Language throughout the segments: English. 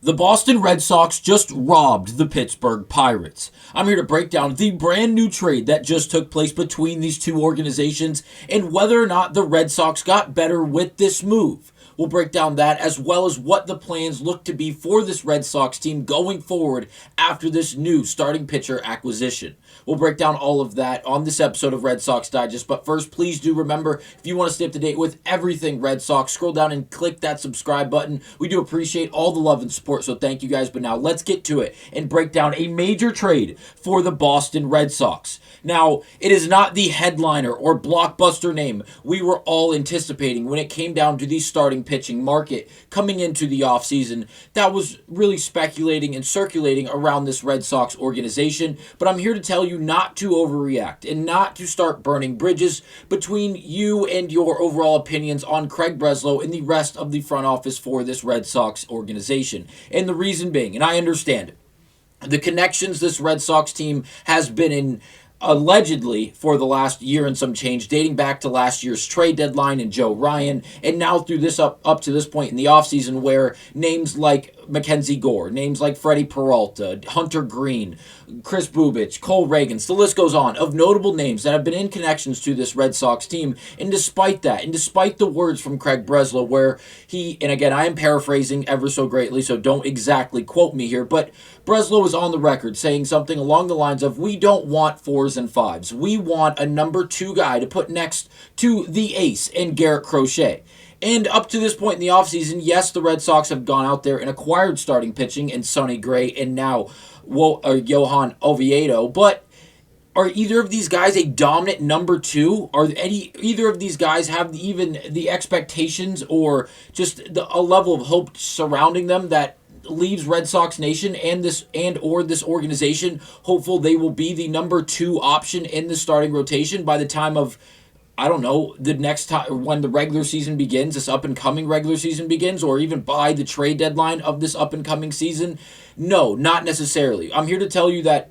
The Boston Red Sox just robbed the Pittsburgh Pirates. I'm here to break down the brand new trade that just took place between these two organizations and whether or not the Red Sox got better with this move. We'll break down that as well as what the plans look to be for this Red Sox team going forward after this new starting pitcher acquisition. We'll break down all of that on this episode of Red Sox Digest. But first, please do remember, if you want to stay up to date with everything Red Sox, scroll down and click that subscribe button. We do appreciate all the love and support, so thank you guys. But now let's get to it and break down a major trade for the Boston Red Sox. Now, it is not the headliner or blockbuster name we were all anticipating when it came down to the starting pitching market coming into the offseason. That was really speculating and circulating around this Red Sox organization. But I'm here to tell you not to overreact and not to start burning bridges between you and your overall opinions on Craig Breslow and the rest of the front office for this Red Sox organization. And the reason being, and I understand the connections this Red Sox team has been in allegedly for the last year and some change, dating back to last year's trade deadline and Joe Ryan, and now through this up to this point in the offseason where names like Mackenzie Gore, names like Freddie Peralta, Hunter Green, Chris Bubich, Cole Reagans, the list goes on, of notable names that have been in connections to this Red Sox team. And despite that, and despite the words from Craig Breslow where he, and again, I am paraphrasing ever so greatly, so don't exactly quote me here, but Breslow is on the record saying something along the lines of, we don't want 4s and 5s. We want a number 2 guy to put next to the ace and Garrett Crochet. And up to this point in the offseason, yes, the Red Sox have gone out there and acquired starting pitching in Sonny Gray and now Johan Ovideo, but are either of these guys a dominant number 2? Are either of these guys have even the expectations or just a level of hope surrounding them that leaves Red Sox Nation and this organization hopeful they will be the number 2 option in the starting rotation by the time of, I don't know, the next time when the regular season begins, this up-and-coming regular season begins, or even by the trade deadline of this up-and-coming season? No, not necessarily. I'm here to tell you that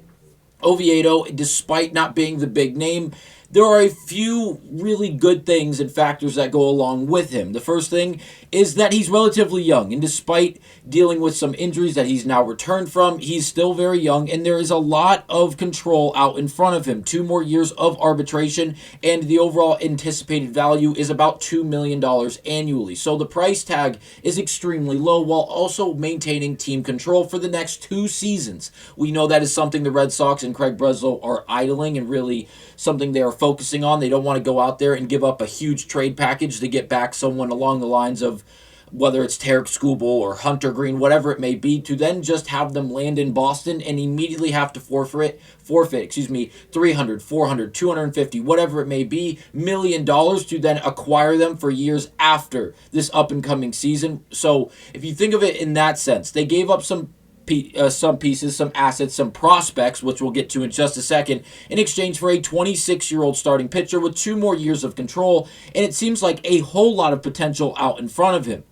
Oviedo, despite not being the big name, there are a few really good things and factors that go along with him. The first thing is that he's relatively young, and despite dealing with some injuries that he's now returned from, he's still very young, and there is a lot of control out in front of him. 2 more years of arbitration, and the overall anticipated value is about $2 million annually. So the price tag is extremely low while also maintaining team control for the next 2 seasons. We know that is something the Red Sox and Craig Breslow are idling and really something they are focusing on. They don't want to go out there and give up a huge trade package to get back someone along the lines of whether it's Tarek Skubal or Hunter Green, whatever it may be, to then just have them land in Boston and immediately have to forfeit, 300, 400, 250, whatever it may be, $1 million to then acquire them for years after this up-and-coming season. So if you think of it in that sense, they gave up some pieces, some assets, some prospects, which we'll get to in just a second, in exchange for a 26-year-old starting pitcher with 2 more years of control, and it seems like a whole lot of potential out in front of him.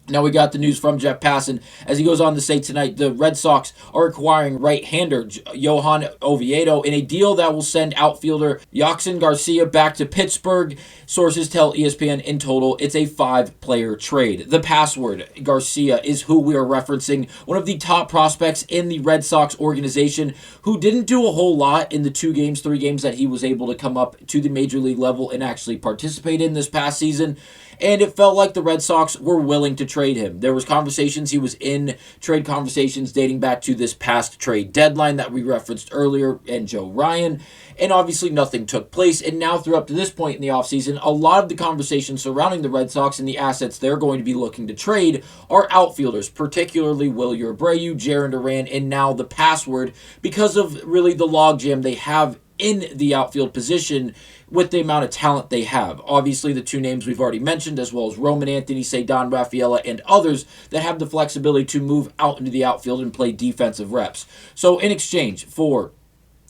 Now we got the news from Jeff Passan as he goes on to say tonight the Red Sox are acquiring right-hander Johan Ovideo in a deal that will send outfielder Yaxon Garcia back to Pittsburgh. Sources tell ESPN in total it's a 5-player trade. The password, Garcia, is who we are referencing, one of the top prospects in the Red Sox organization who didn't do a whole lot in the 3 games that he was able to come up to the major league level and actually participate in this past season. And it felt like the Red Sox were willing to trade him. There was conversations, he was in trade conversations dating back to this past trade deadline that we referenced earlier and Joe Ryan. And obviously nothing took place. And now through up to this point in the offseason, a lot of the conversations surrounding the Red Sox and the assets they're going to be looking to trade are outfielders, particularly Wilyer Abreu, Jarren Duran, and now the password because of really the logjam they have in the outfield position with the amount of talent they have. Obviously, the 2 names we've already mentioned, as well as Roman Anthony, Ceddanne Rafaela, and others that have the flexibility to move out into the outfield and play defensive reps. So in exchange for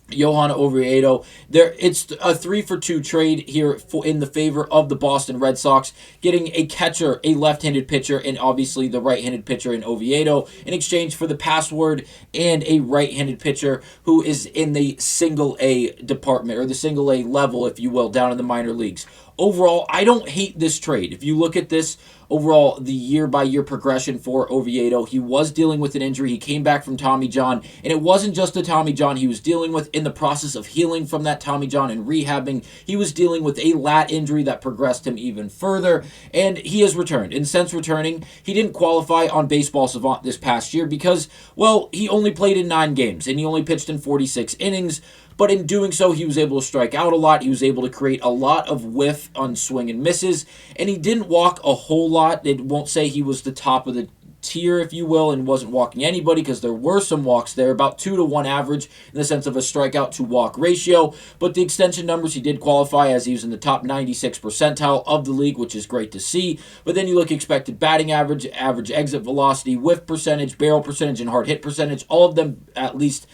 Johan Ovideo, it's a 3-for-2 trade here in the favor of the Boston Red Sox, getting a catcher, a left-handed pitcher, and obviously the right-handed pitcher in Oviedo in exchange for the password and a right-handed pitcher who is in the single-A department, or the single-A level, if you will, down in the minor leagues. Overall, I don't hate this trade. If you look at this overall the year-by-year progression for Oviedo. He was dealing with an injury. He came back from Tommy John, and it wasn't just the Tommy John he was dealing with. In the process of healing from that Tommy John and rehabbing, he was dealing with a lat injury that progressed him even further, and he has returned. And since returning, he didn't qualify on Baseball Savant this past year because, well, he only played in 9 games, and he only pitched in 46 innings. But in doing so, he was able to strike out a lot. He was able to create a lot of whiff on swing and misses. And he didn't walk a whole lot. It won't say he was the top of the tier, if you will, and wasn't walking anybody because there were some walks there, about 2-to-1 average in the sense of a strikeout to walk ratio. But the extension numbers, he did qualify as he was in the top 96 percentile of the league, which is great to see. But then you look expected batting average, average exit velocity, whiff percentage, barrel percentage, and hard hit percentage, all of them at least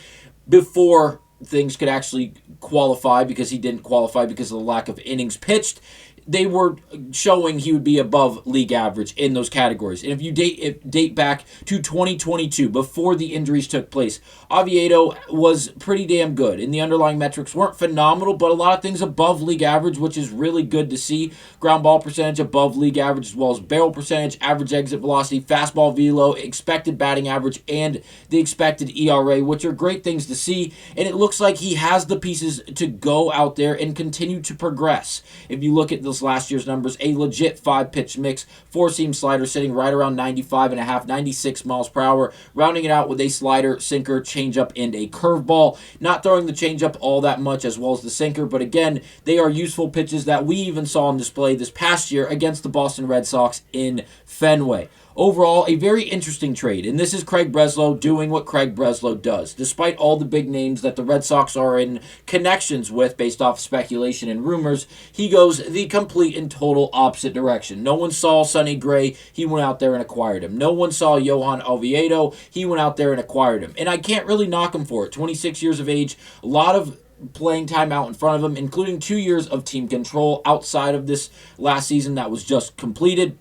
before things could actually qualify, because he didn't qualify because of the lack of innings pitched. They were showing he would be above league average in those categories. And if you date back to 2022, before the injuries took place, Oviedo was pretty damn good. And the underlying metrics weren't phenomenal, but a lot of things above league average, which is really good to see. Ground ball percentage above league average, as well as barrel percentage, average exit velocity, fastball velo, expected batting average, and the expected ERA, which are great things to see. And it looks like he has the pieces to go out there and continue to progress. If you look at this last year's numbers, a legit 5-pitch mix, 4-seam slider sitting right around 95.5, 96 miles per hour, rounding it out with a slider, sinker, changeup, and a curveball. Not throwing the changeup all that much, as well as the sinker, but again, they are useful pitches that we even saw on display this past year against the Boston Red Sox in Fenway. Overall, a very interesting trade, and this is Craig Breslow doing what Craig Breslow does. Despite all the big names that the Red Sox are in connections with based off speculation and rumors, he goes the complete and total opposite direction. No one saw Sonny Gray, he went out there and acquired him. No one saw Johan Ovideo, he went out there and acquired him. And I can't really knock him for it. 26 years of age, a lot of playing time out in front of him, including 2 years of team control outside of this last season that was just completed.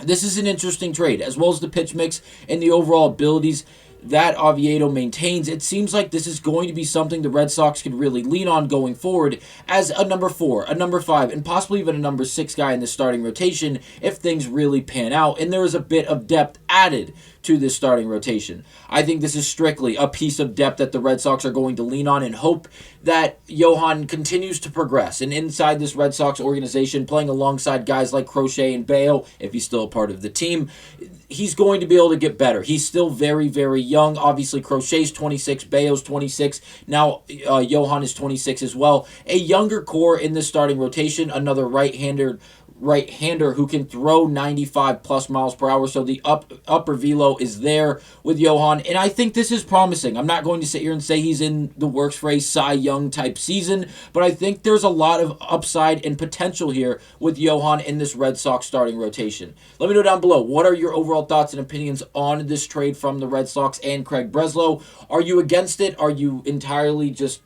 This is an interesting trade, as well as the pitch mix and the overall abilities that Oviedo maintains. It seems like this is going to be something the Red Sox could really lean on going forward as a number 4, a number 5, and possibly even a number 6 guy in the starting rotation if things really pan out and there is a bit of depth added to this starting rotation. I think this is strictly a piece of depth that the Red Sox are going to lean on and hope that Johan continues to progress. And inside this Red Sox organization, playing alongside guys like Crochet and Bello, if he's still a part of the team, he's going to be able to get better. He's still very, very young. Obviously, Crochet's 26, Bello's 26. Now, Johan is 26 as well. A younger core in this starting rotation, another right-hander who can throw 95 plus miles per hour, so the upper velo is there with Johan, and I think this is promising. I'm not going to sit here and say he's in the works for a Cy Young type season, but I think there's a lot of upside and potential here with Johan in this Red Sox starting rotation. Let me know down below, what are your overall thoughts and opinions on this trade from the Red Sox and Craig Breslow? Are you against it? Are you entirely just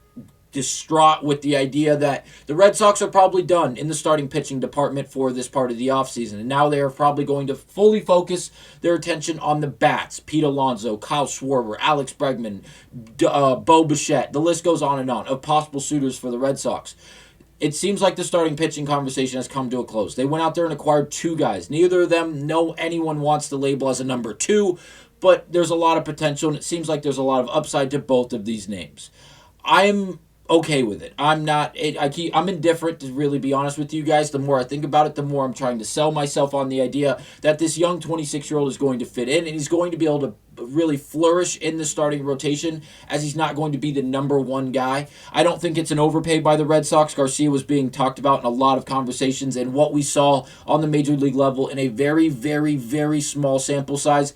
distraught with the idea that the Red Sox are probably done in the starting pitching department for this part of the offseason, and now they are probably going to fully focus their attention on the bats? Pete Alonso, Kyle Schwarber, Alex Bregman, Bo Bichette, the list goes on of possible suitors for the Red Sox. It seems like the starting pitching conversation has come to a close. They went out there and acquired 2 guys. Neither of them anyone wants to label as a number 2, but there's a lot of potential, and it seems like there's a lot of upside to both of these names. I'm okay with it. I'm indifferent, to really be honest with you guys. The more I think about it, the more I'm trying to sell myself on the idea that this young 26-year-old is going to fit in, and he's going to be able to really flourish in the starting rotation, as he's not going to be the number 1 guy. I don't think it's an overpay by the Red Sox. Garcia was being talked about in a lot of conversations, and what we saw on the major league level in a very, very, very small sample size,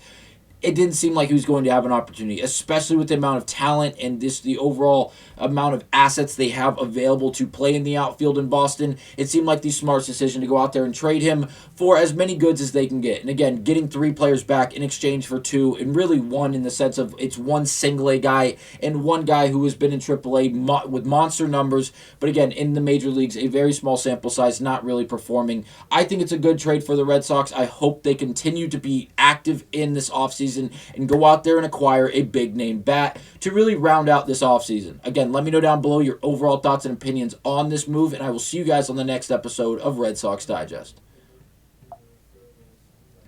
it didn't seem like he was going to have an opportunity, especially with the amount of talent and the overall amount of assets they have available to play in the outfield in Boston. It seemed like the smartest decision to go out there and trade him for as many goods as they can get. And again, getting 3 players back in exchange for 2, and really 1 in the sense of it's 1 single-A guy and 1 guy who has been in AAA with monster numbers, but again, in the major leagues, a very small sample size, not really performing. I think it's a good trade for the Red Sox. I hope they continue to be active in this offseason and go out there and acquire a big-name bat to really round out this offseason. Again, let me know down below your overall thoughts and opinions on this move, and I will see you guys on the next episode of Red Sox Digest.